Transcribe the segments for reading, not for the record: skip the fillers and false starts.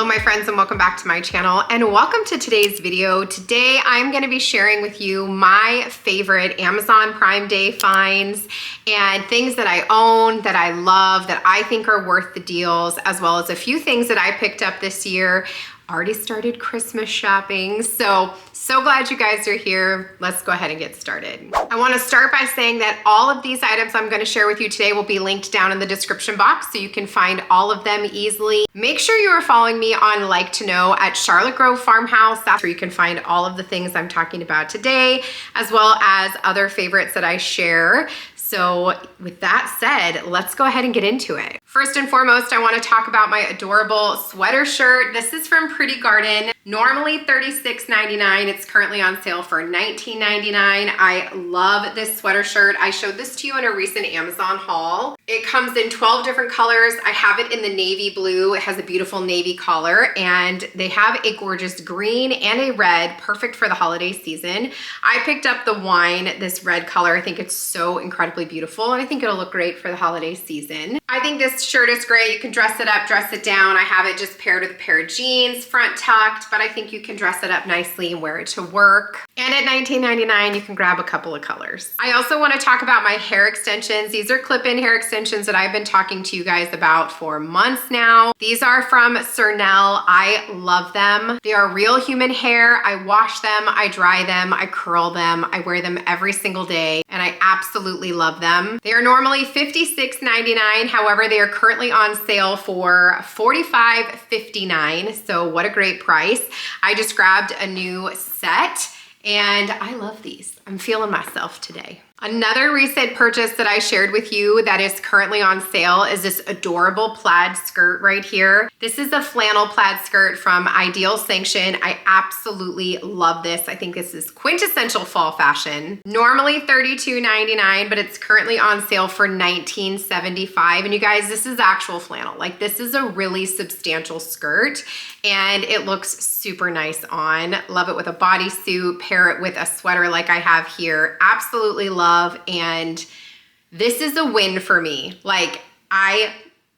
Hello my friends and welcome back to my channel and welcome to today's video. Today I'm going to be sharing with you my favorite Amazon Prime Day finds and things that I own, that I love, that I think are worth the deals, as well as a few things that I picked up this year. Already started Christmas shopping, so glad you guys are here. Let's go ahead and get started. I want to start by saying that all of these items I'm going to share with you today will be linked down in the description box so you can find all of them easily. Make sure you are following me on Like to Know at Charlotte Grove Farmhouse. That's where you can find all of the things I'm talking about today, as well as other favorites that I share. So with that said, let's go ahead and get into it. First and foremost, I want to talk about my adorable sweater shirt. This is from Pretty Garden. Normally $36.99. It's currently on sale for $19.99. I love this sweater shirt. I showed this to you in a recent Amazon haul. It comes in 12 different colors. I have it in the navy blue. It has a beautiful navy collar, and they have a gorgeous green and a red, perfect for the holiday season. I picked up the wine, this red color. I think it's so incredibly beautiful, and I think it'll look great for the holiday season. I think this shirt is great. You can dress it up, dress it down. I have it just paired with a pair of jeans, front tucked, but I think you can dress it up nicely and wear it to work. And at $19.99, you can grab a couple of colors. I also want to talk about my hair extensions. These are clip-in hair extensions that I've been talking to you guys about for months now. These are from Cernel. I love them. They are real human hair. I wash them, I dry them, I curl them, I wear them every single day, and I absolutely love them. They are normally $56.99. However, they are currently on sale for $45.59. So what a great price. I just grabbed a new set and I love these. I'm feeling myself today. Another recent purchase that I shared with you that is currently on sale is this adorable plaid skirt right here. This is a flannel plaid skirt from Ideal Sanction. I absolutely love this. I think this is quintessential fall fashion. Normally $32.99, but it's currently on sale for $19.75. And you guys, this is actual flannel. Like, this is a really substantial skirt and it looks super nice on. Love it with a bodysuit, pair it with a sweater like I have here. Absolutely love. And this is a win for me. Like, I'm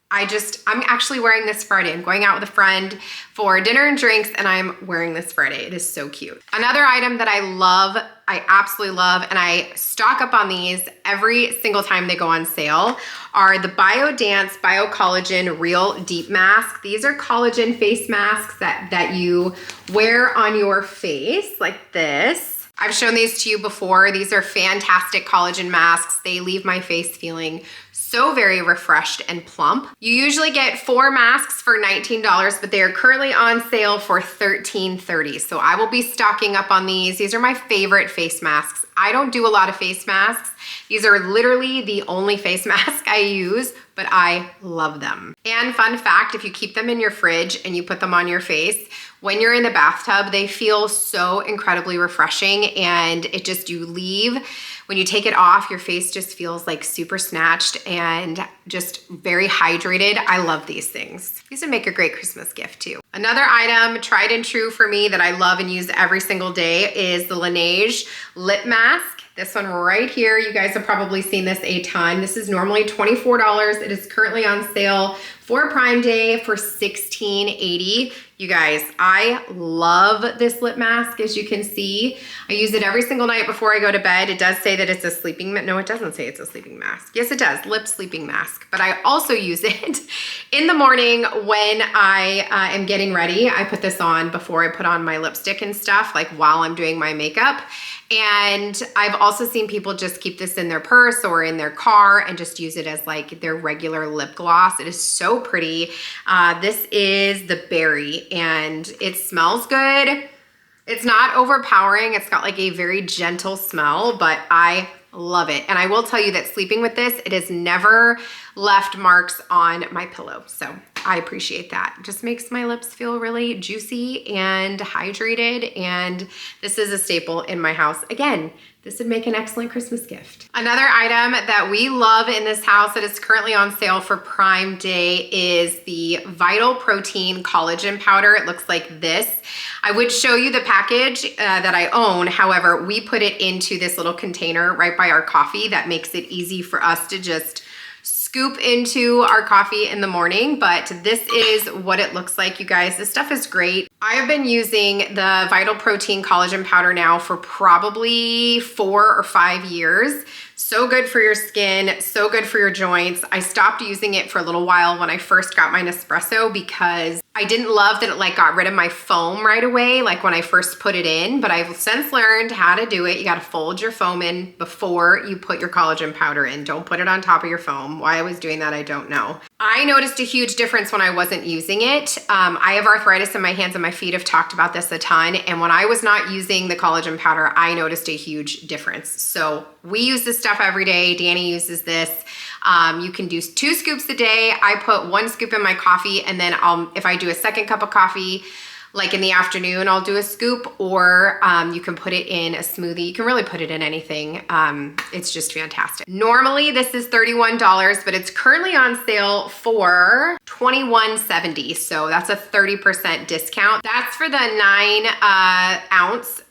actually wearing this Friday. I'm going out with a friend for dinner and drinks and I'm wearing this Friday. It is so cute. Another item that I love, I absolutely love, and I stock up on these every single time they go on sale, are the BioDance Bio Collagen Real Deep Mask. These are collagen face masks that you wear on your face like this. I've shown these to you before. These are fantastic collagen masks. They leave my face feeling so very refreshed and plump. You usually get 4 masks for $19, but they are currently on sale for $13.30. So I will be stocking up on these. These are my favorite face masks. I don't do a lot of face masks. These are literally the only face mask I use, but I love them. And fun fact, if you keep them in your fridge and you put them on your face, when you're in the bathtub, they feel so incredibly refreshing, and it just, you leave, when you take it off, your face just feels like super snatched and just very hydrated. I love these things. These would make a great Christmas gift too. Another item, tried and true for me, that I love and use every single day is the Laneige Lip Mask. This one right here, you guys have probably seen this a ton. This is normally $24. It is currently on sale for Prime Day for $16.80. You guys, I love this lip mask. As you can see, I use it every single night before I go to bed. It does say that it's a sleeping mask. No, it doesn't say it's a sleeping mask. Yes, it does, lip sleeping mask. But I also use it in the morning when I am getting ready. I put this on before I put on my lipstick and stuff, like while I'm doing my makeup. And I've also seen people just keep this in their purse or in their car and just use it as like their regular lip gloss. It is so pretty. This is the berry and it smells good. It's not overpowering. It's got like a very gentle smell, but I love it. And I will tell you that sleeping with this, it has never left marks on my pillow. So I appreciate that. It just makes my lips feel really juicy and hydrated. And this is a staple in my house. Again, this would make an excellent Christmas gift. Another item that we love in this house that is currently on sale for Prime Day is the Vital Protein Collagen Powder. It looks like this. I would show you the package that I own. However, we put it into this little container right by our coffee that makes it easy for us to just scoop into our coffee in the morning, but this is what it looks like, you guys. This stuff is great. I have been using the Vital Protein Collagen Powder now for probably 4 or 5 years. So good for your skin, so good for your joints. I stopped using it for a little while when I first got my Nespresso because I didn't love that it like got rid of my foam right away, like when I first put it in, but I've since learned how to do it. You gotta fold your foam in before you put your collagen powder in. Don't put it on top of your foam. Why I was doing that, I don't know. I noticed a huge difference when I wasn't using it. I have arthritis in my hands and my feet. I've talked about this a ton. And when I was not using the collagen powder, I noticed a huge difference. So we use this stuff every day. Danny uses this. You can do 2 scoops a day. I put 1 scoop in my coffee, and then if I do a second cup of coffee, like in the afternoon, I'll do a scoop, or you can put it in a smoothie. You can really put it in anything. It's just fantastic. Normally this is $31, but it's currently on sale for $21.70. So that's a 30% discount. That's for the 9 ounce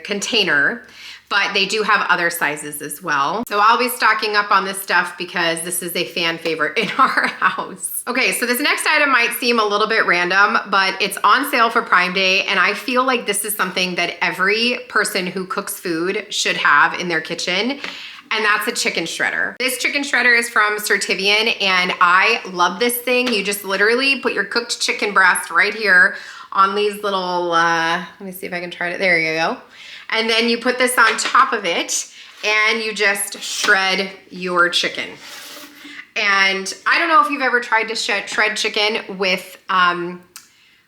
container, but they do have other sizes as well. So I'll be stocking up on this stuff because this is a fan favorite in our house. Okay, so this next item might seem a little bit random, but it's on sale for Prime Day, and I feel like this is something that every person who cooks food should have in their kitchen, and that's a chicken shredder. This chicken shredder is from Certivian, and I love this thing. You just literally put your cooked chicken breast right here on these little, let me see if I can try it. There you go. And then you put this on top of it and you just shred your chicken. And I don't know if you've ever tried to shred chicken with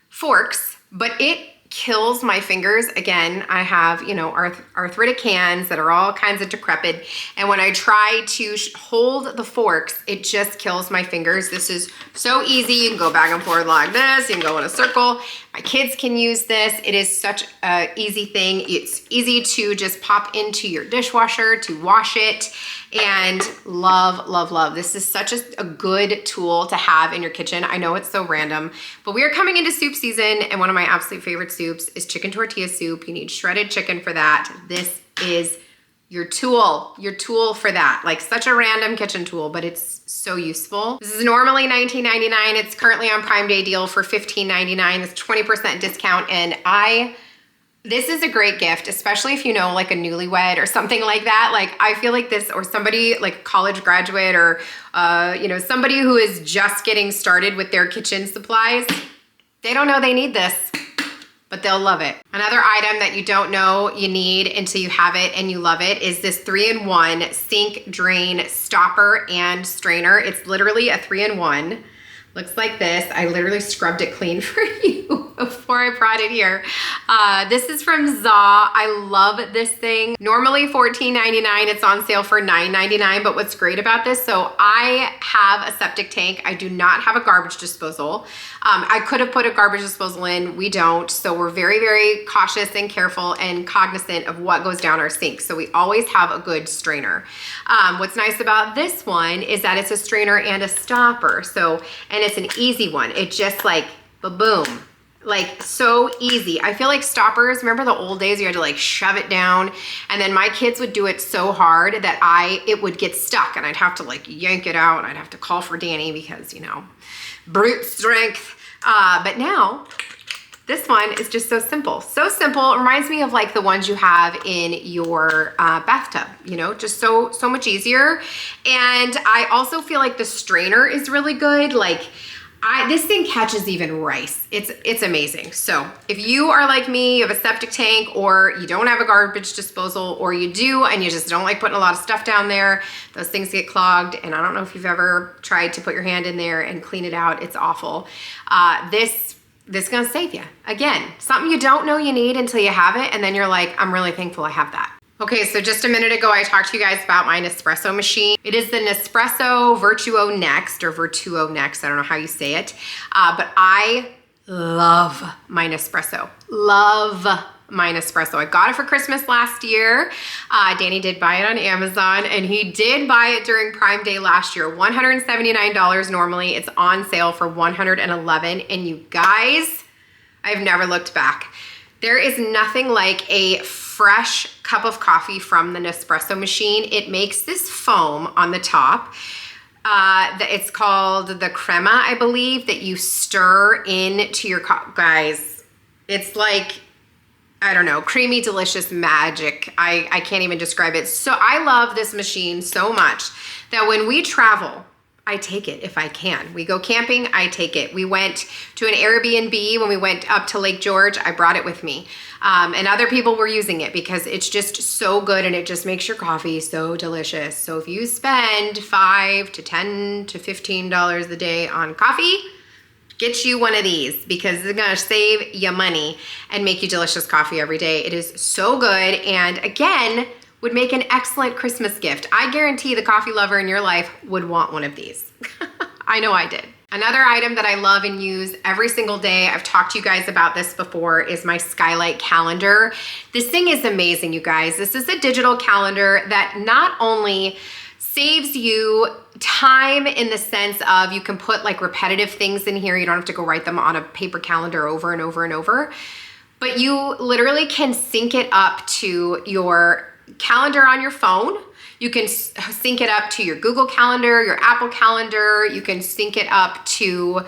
forks, but it kills my fingers. Again, I have, you know, arthritic hands that are all kinds of decrepit. And when I try to hold the forks, it just kills my fingers. This is so easy. You can go back and forth like this. You can go in a circle. My kids can use this. It is such an easy thing. It's easy to just pop into your dishwasher to wash it. And love, love, love. This is such a good tool to have in your kitchen. I know it's so random, but we are coming into soup season, and one of my absolute favorite soups is chicken tortilla soup. You need shredded chicken for that. This is your tool for that. Like, such a random kitchen tool, but it's so useful. This is normally $19.99. It's currently on Prime Day deal for $15.99. It's 20% discount, and this is a great gift, especially if you know, like a newlywed or something like that. Like, I feel like this, or somebody like a college graduate, or you know, somebody who is just getting started with their kitchen supplies, they don't know they need this, but they'll love it. Another item that you don't know you need until you have it and you love it is this 3-in-1 sink, drain, stopper, and strainer. It's literally a 3-in-1. Looks like this. I literally scrubbed it clean for you before I brought it here. This is from ZA. I love this thing. Normally $14.99. It's on sale for $9.99. But what's great about this, so I have a septic tank. I do not have a garbage disposal. I could have put a garbage disposal in. We don't. So we're very, very cautious and careful and cognizant of what goes down our sink. So we always have a good strainer. What's nice about this one is that it's a strainer and a stopper. And it's an easy one. It just like, ba-boom. Like, so easy. I feel like stoppers, remember the old days you had to like shove it down, and then my kids would do it so hard that it would get stuck, and I'd have to like yank it out. I'd have to call for Danny because, you know, brute strength. But now this one is just so simple. So simple. It reminds me of like the ones you have in your bathtub, you know, just so much easier. And I also feel like the strainer is really good. Like, this thing catches even rice. It's amazing. So if you are like me, you have a septic tank, or you don't have a garbage disposal, or you do and you just don't like putting a lot of stuff down there, those things get clogged. And I don't know if you've ever tried to put your hand in there and clean it out. It's awful. This is gonna save you. Again, something you don't know you need until you have it, and then you're like, I'm really thankful I have that. Okay, so just a minute ago, I talked to you guys about my Nespresso machine. It is the Nespresso Virtuo Next, or Virtuo Next, I don't know how you say it, but I love my Nespresso. Love my Nespresso. I got it for Christmas last year. Danny did buy it on Amazon, and he did buy it during Prime Day last year. $179 normally. It's on sale for $111, and you guys, I've never looked back. There is nothing like a fresh cup of coffee from the Nespresso machine. It makes this foam on the top. It's called the crema, I believe, that you stir into your guys. It's like, I don't know, creamy, delicious magic. I can't even describe it. So I love this machine so much that when we travel, I take it if I can. We go camping, I take it. We went to an Airbnb when we went up to Lake George. I brought it with me. And other people were using it because it's just so good and it just makes your coffee so delicious. So if you spend $5 to $10 to $15 a day on coffee, get you one of these because it's gonna save you money and make you delicious coffee every day. It is so good, and again, would make an excellent Christmas gift. I guarantee the coffee lover in your life would want one of these. I know I did. Another item that I love and use every single day, I've talked to you guys about this before, is my Skylight calendar. This thing is amazing, you guys. This is a digital calendar that not only saves you time in the sense of you can put like repetitive things in here. You don't have to go write them on a paper calendar over and over and over, but you literally can sync it up to your calendar on your phone. You can sync it up to your Google Calendar, your Apple Calendar. You can sync it up to,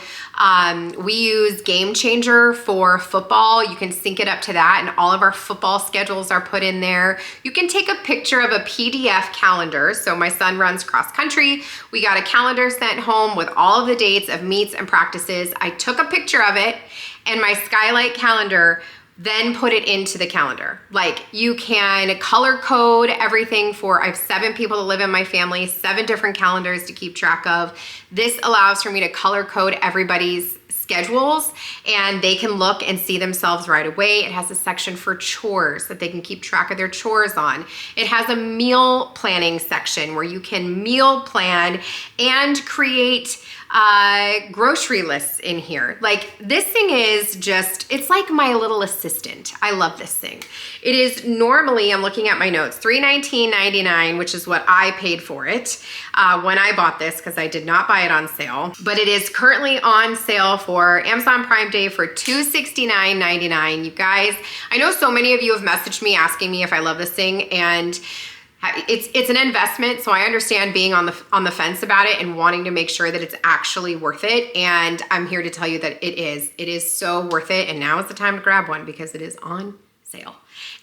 we use Game Changer for football. You can sync it up to that, and all of our football schedules are put in there. You can take a picture of a PDF calendar. So my son runs cross country. We got a calendar sent home with all of the dates of meets and practices. I took a picture of it, and my Skylight calendar then put it into the calendar. Like, you can color code everything for, I have 7 people that live in my family, 7 different calendars to keep track of. This allows for me to color code everybody's schedules, and they can look and see themselves right away. It has a section for chores that they can keep track of their chores on. It has a meal planning section where you can meal plan and create grocery lists in here. Like, this thing is just, it's like my little assistant. I love this thing. It is normally, I'm looking at my notes, $319.99, which is what I paid for it when I bought this, because I did not buy it on sale. But it is currently on sale for Amazon Prime Day for $269.99. You guys, I know so many of you have messaged me asking me if I love this thing, and it's an investment, so I understand being on the fence about it and wanting to make sure that it's actually worth it. And I'm here to tell you that it is. It is so worth it, and now is the time to grab one because it is on sale.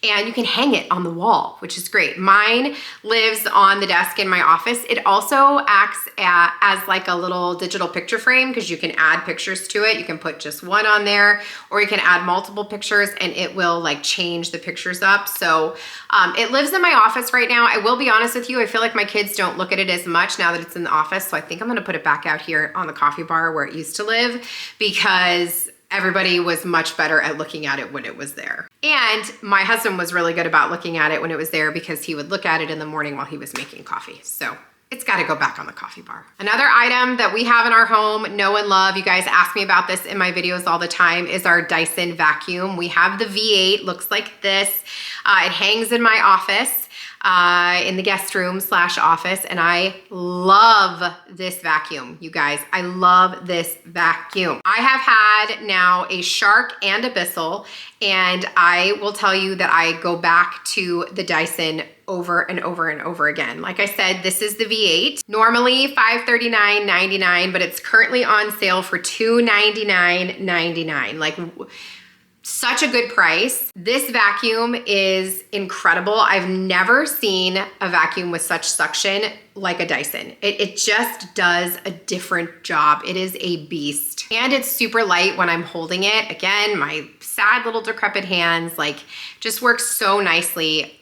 And you can hang it on the wall, which is great. Mine lives on the desk in my office. It also acts as like a little digital picture frame because you can add pictures to it. You can put just one on there, or you can add multiple pictures and it will like change the pictures up. So it lives in my office right now. I will be honest with you, I feel like my kids don't look at it as much now that it's in the office. So I think I'm gonna put it back out here on the coffee bar where it used to live, because everybody was much better at looking at it when it was there. And my husband was really good about looking at it when it was there because he would look at it in the morning while he was making coffee. So it's gotta go back on the coffee bar. Another item that we have in our home, know and love, you guys ask me about this in my videos all the time, is our Dyson vacuum. We have the V8, looks like this. It hangs in my office. In the guest room / office, and I love this vacuum, you guys. I love this vacuum. I have had now a Shark and a Bissell, and I will tell you that I go back to the Dyson over and over and over again. Like I said, this is the V8. Normally $539.99, but it's currently on sale for $299.99. Like, such a good price. This vacuum is incredible. I've never seen a vacuum with such suction like a Dyson. It just does a different job. It is a beast. And it's super light when I'm holding it. Again, my sad little decrepit hands, like, just works so nicely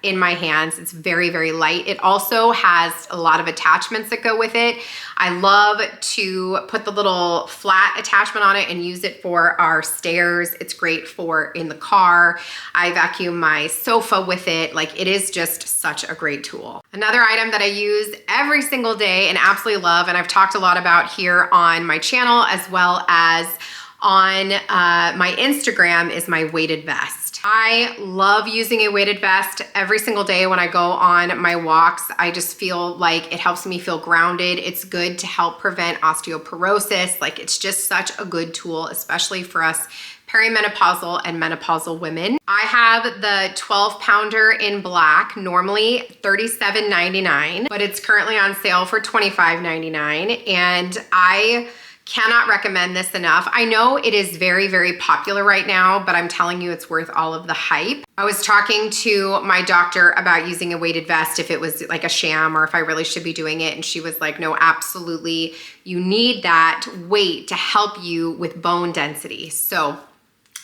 in my hands. It's very, very light. It also has a lot of attachments that go with it. I love to put the little flat attachment on it and use it for our stairs. It's great for in the car. I vacuum my sofa with it. Like, it is just such a great tool. Another item that I use every single day and absolutely love, and I've talked a lot about here on my channel as well as on my Instagram, is my weighted vest. I love using a weighted vest every single day when I go on my walks. I just feel like it helps me feel grounded. It's good to help prevent osteoporosis. Like, it's just such a good tool, especially for us perimenopausal and menopausal women. I have the 12 pounder in black, normally $37.99, but it's currently on sale for $25.99. And I cannot recommend this enough. I know it is very, very popular right now, but I'm telling you, it's worth all of the hype. I was talking to my doctor about using a weighted vest, if it was like a sham or if I really should be doing it. And she was like, no, absolutely. You need that weight to help you with bone density. So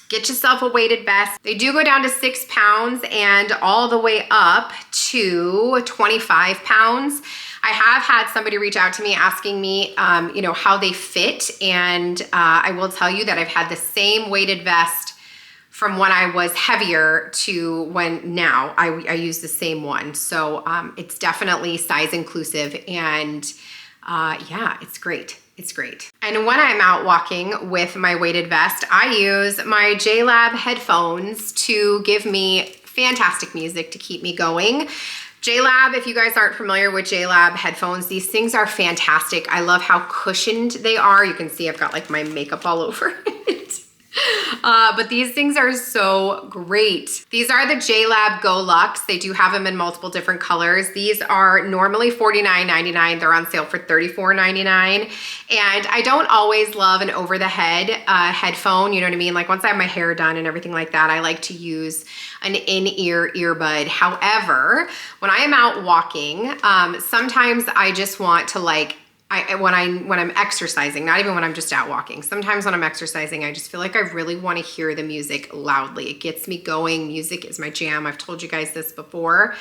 get yourself a weighted vest. They do go down to 6 pounds and all the way up to 25 pounds. I have had somebody reach out to me asking me, you know, how they fit. And I will tell you that I've had the same weighted vest from when I was heavier to when now I use the same one. So it's definitely size inclusive and yeah, it's great. It's great. And when I'm out walking with my weighted vest, I use my JLab headphones to give me fantastic music to keep me going. JLab, if you guys aren't familiar with JLab headphones, these things are fantastic. I love how cushioned they are. You can see I've got like my makeup all over it. But these things are so great. These are the JLab Go Luxe. They do have them in multiple different colors. These are normally $49.99. They're on sale for $34.99. And I don't always love an over-the-head headphone, you know what I mean? Like once I have my hair done and everything like that, I like to use an in-ear earbud. However, when I am out walking, sometimes I just want to like, when I'm exercising, not even when I'm just out walking. Sometimes when I'm exercising, I just feel like I really want to hear the music loudly. It gets me going. Music is my jam. I've told you guys this before.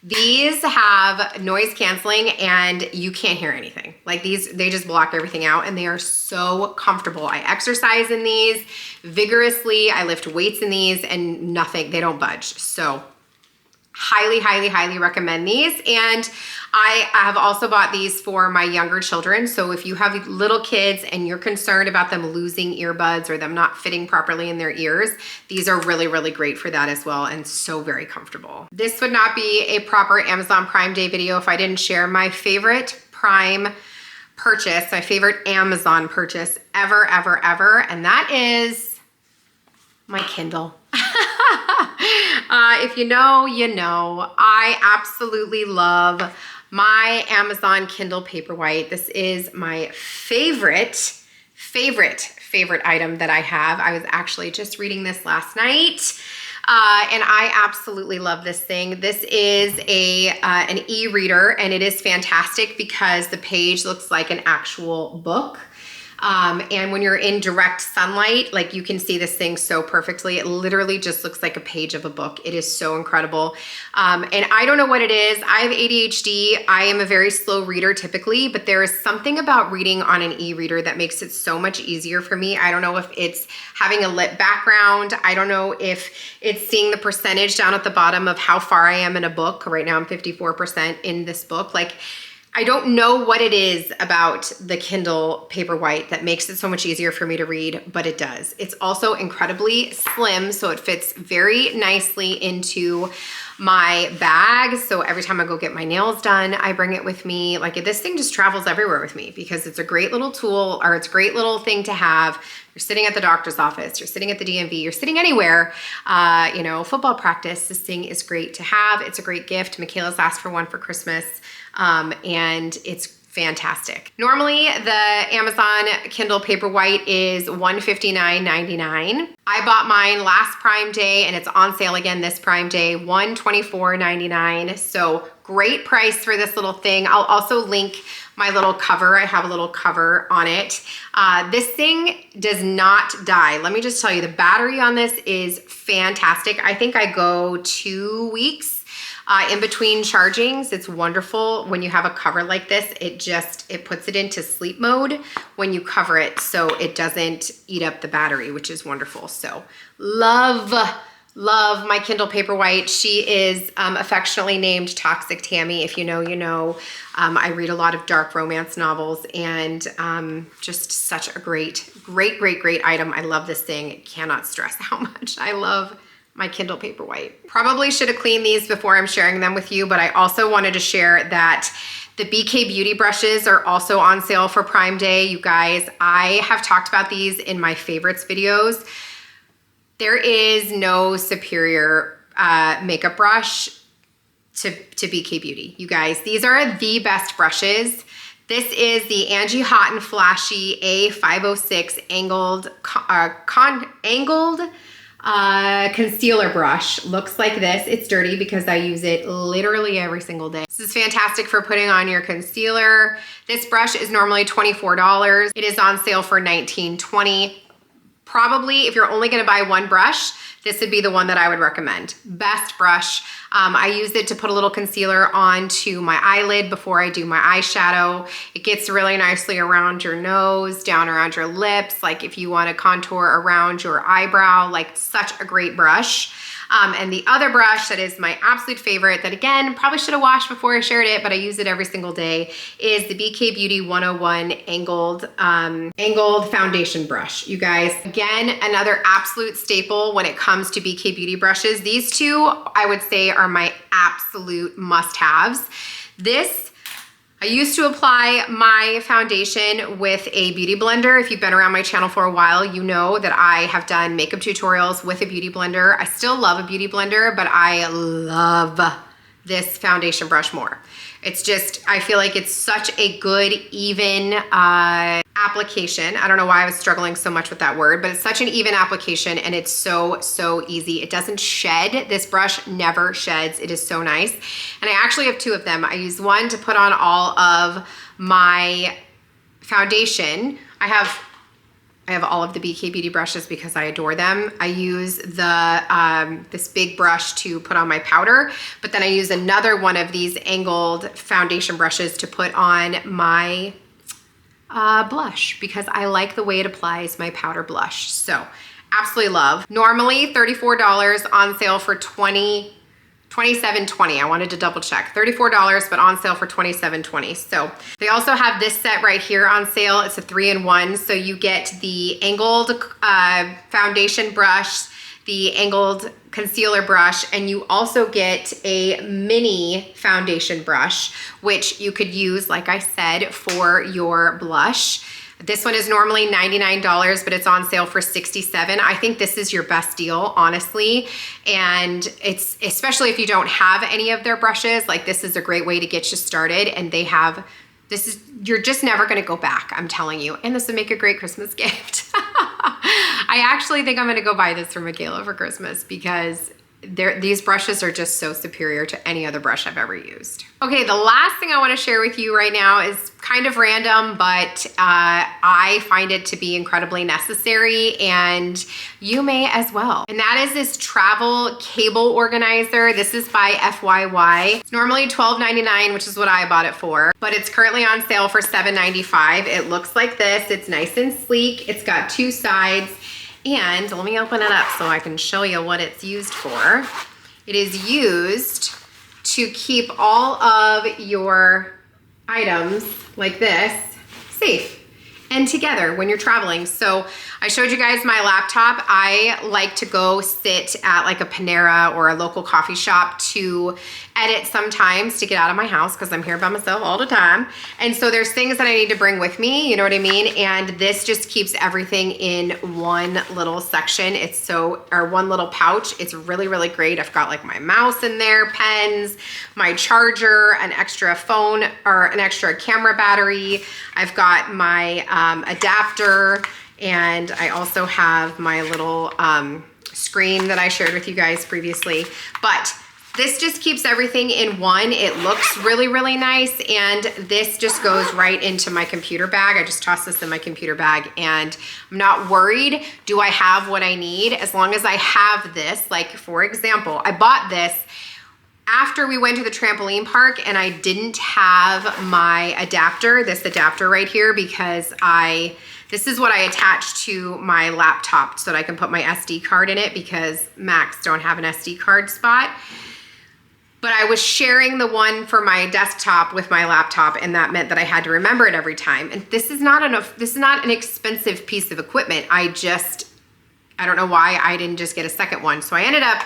These have noise canceling and you can't hear anything. Like these, they just block everything out and they are so comfortable. I exercise in these vigorously. I lift weights in these and nothing, they don't budge. So highly, highly, highly recommend these. And I have also bought these for my younger children. So if you have little kids and you're concerned about them losing earbuds or them not fitting properly in their ears, these are really, really great for that as well and so very comfortable. This would not be a proper Amazon Prime Day video if I didn't share my favorite Prime purchase, my favorite Amazon purchase ever, ever, ever, and that is my Kindle. If you know, you know. I absolutely love my Amazon Kindle Paperwhite. This is my favorite item that I have. I was actually just reading this last night. And I absolutely love this thing. This is an e-reader and it is fantastic because the page looks like an actual book. And when you're in direct sunlight, like you can see this thing so perfectly. It literally just looks like a page of a book. It is so incredible. And I don't know what it is. I have ADHD. I am a very slow reader typically, but there is something about reading on an e-reader that makes it so much easier for me. I don't know if it's having a lit background. I don't know if it's seeing the percentage down at the bottom of how far I am in a book. Right now I'm 54% in this book. Like, I don't know what it is about the Kindle Paperwhite that makes it so much easier for me to read, but it does. It's also incredibly slim, so it fits very nicely into my bag. So every time I go get my nails done, I bring it with me. Like this thing just travels everywhere with me because it's a great little tool, or it's a great little thing to have. You're sitting at the doctor's office, you're sitting at the DMV, you're sitting anywhere, you know, football practice. This thing is great to have. It's a great gift. Michaela's asked for one for Christmas. And it's fantastic. Normally the Amazon Kindle Paperwhite is $159.99. I bought mine last Prime Day and it's on sale again this Prime Day, $124.99. So great price for this little thing. I'll also link my little cover. I have a little cover on it. This thing does not die. Let me just tell you, the battery on this is fantastic. I think I go 2 weeks in between chargings. It's wonderful when you have a cover like this. It puts it into sleep mode when you cover it so it doesn't eat up the battery, which is wonderful. So love my Kindle Paperwhite. She is affectionately named Toxic Tammy. If you know, you know. I read a lot of dark romance novels and just such a great item. I love this thing. Cannot stress how much I love my Kindle Paperwhite. Probably should have cleaned these before I'm sharing them with you, but I also wanted to share that the BK Beauty brushes are also on sale for Prime Day. You guys, I have talked about these in my favorites videos. There is no superior makeup brush to BK Beauty. You guys, these are the best brushes. This is the Angie Hot and Flashy A506 angled concealer brush. Looks like this. It's dirty because I use it literally every single day. This is fantastic for putting on your concealer. This brush is normally $24. It is on sale for $19.20. Probably if you're only gonna buy one brush, this would be the one that I would recommend. Best brush. I use it to put a little concealer onto my eyelid before I do my eyeshadow. It gets really nicely around your nose, down around your lips, like if you want to contour around your eyebrow, like such a great brush. And the other brush that is my absolute favorite, that again, probably should have washed before I shared it, but I use it every single day, is the BK Beauty 101 angled foundation brush. You guys, again, another absolute staple when it comes to BK Beauty brushes. These two, I would say, are my absolute must-haves. This, I used to apply my foundation with a beauty blender. If you've been around my channel for a while, you know that I have done makeup tutorials with a beauty blender. I still love a beauty blender, but I love this foundation brush more. It's just, I feel like it's such a good, even application. I don't know why I was struggling so much with that word, but it's such an even application and it's so, so easy. It doesn't shed. This brush never sheds. It is so nice. And I actually have two of them. I use one to put on all of my foundation. I have all of the BK Beauty brushes because I adore them. I use the this big brush to put on my powder, but then I use another one of these angled foundation brushes to put on my blush because I like the way it applies my powder blush. So absolutely love. Normally $34, on sale for $27.20. I wanted to double check. $34, but on sale for $27.20. So they also have this set right here on sale. It's a 3-in-1. So you get the angled foundation brush, the angled concealer brush, and you also get a mini foundation brush, which you could use, like I said, for your blush. This one is normally $99, but it's on sale for $67. I think this is your best deal, honestly. And it's, especially if you don't have any of their brushes, like this is a great way to get you started. And they have, this is, you're just never gonna go back, I'm telling you. And this would make a great Christmas gift. I actually think I'm gonna go buy this for Michaela for Christmas because these brushes are just so superior to any other brush I've ever used. Okay, the last thing I wanna share with you right now is kind of random, but I find it to be incredibly necessary and you may as well. And that is this travel cable organizer. This is by FYY. It's normally $12.99, which is what I bought it for, but it's currently on sale for $7.95. It looks like this. It's nice and sleek. It's got two sides. And let me open it up so I can show you what it's used for. It is used to keep all of your items like this safe and together when you're traveling. So I showed you guys my laptop. I like to go sit at like a Panera or a local coffee shop to edit sometimes to get out of my house because I'm here by myself all the time. And so there's things that I need to bring with me, you know what I mean? And this just keeps everything in one little section. It's so, or one little pouch. It's really, really great. I've got like my mouse in there, pens, my charger, an extra phone or an extra camera battery. I've got my adapter, and I also have my little screen that I shared with you guys previously. But this just keeps everything in one. It looks really, really nice. And this just goes right into my computer bag. I just toss this in my computer bag and I'm not worried. Do I have what I need? As long as I have this, like for example, I bought this after we went to the trampoline park and I didn't have my adapter, this adapter right here, because this is what I attach to my laptop so that I can put my SD card in it because Macs don't have an SD card spot. But I was sharing the one for my desktop with my laptop, and that meant that I had to remember it every time. And this is not an expensive piece of equipment. I don't know why I didn't just get a second one. So I ended up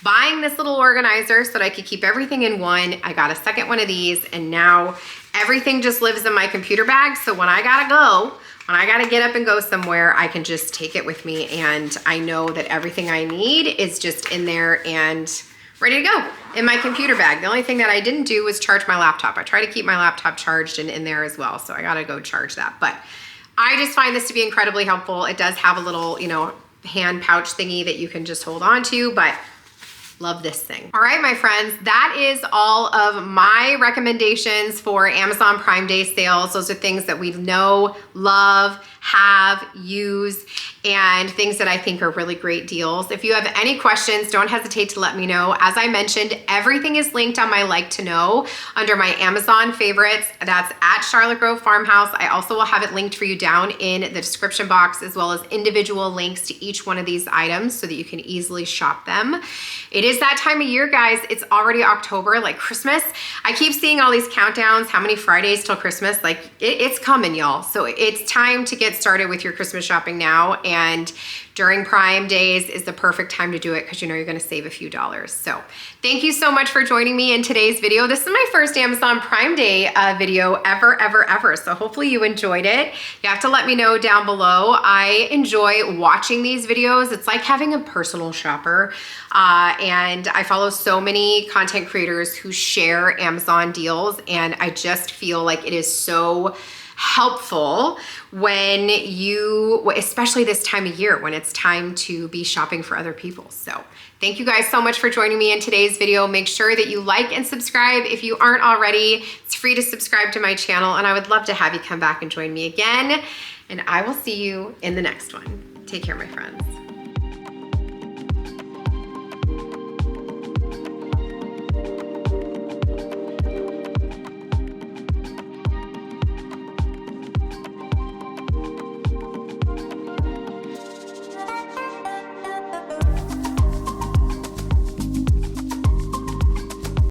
buying this little organizer so that I could keep everything in one. I got a second one of these, and now everything just lives in my computer bag. So when I gotta go, when I gotta get up and go somewhere, I can just take it with me, and I know that everything I need is just in there and ready to go in my computer bag. The only thing that I didn't do was charge my laptop. I try to keep my laptop charged and in there as well, so I gotta go charge that. But I just find this to be incredibly helpful. It does have a little, you know, hand pouch thingy that you can just hold on to, but love this thing. All right, my friends, that is all of my recommendations for Amazon Prime Day sales. Those are things that we know, love, have, use, and things that I think are really great deals. If you have any questions, don't hesitate to let me know. As I mentioned, everything is linked on my like to know under my Amazon favorites. That's at Charlotte Grove Farmhouse. I also will have it linked for you down in the description box, as well as individual links to each one of these items so that you can easily shop them. It is that time of year, guys. It's already October, like Christmas. I keep seeing all these countdowns, how many Fridays till Christmas? Like it's coming, y'all. So it's time to get started with your Christmas shopping now, and during Prime days is the perfect time to do it because you know you're gonna save a few dollars. So thank you so much for joining me in today's video. This is my first Amazon Prime Day video ever. So hopefully you enjoyed it. You have to let me know down below. I enjoy watching these videos. It's like having a personal shopper. And I follow so many content creators who share Amazon deals, and I just feel like it is so helpful when you, especially this time of year when it's time to be shopping for other people. So thank you guys so much for joining me in today's video. Make sure that you like and subscribe if you aren't already. It's free to subscribe to my channel, and I would love to have you come back and join me again. And I will see you in the next one. Take care, my friends.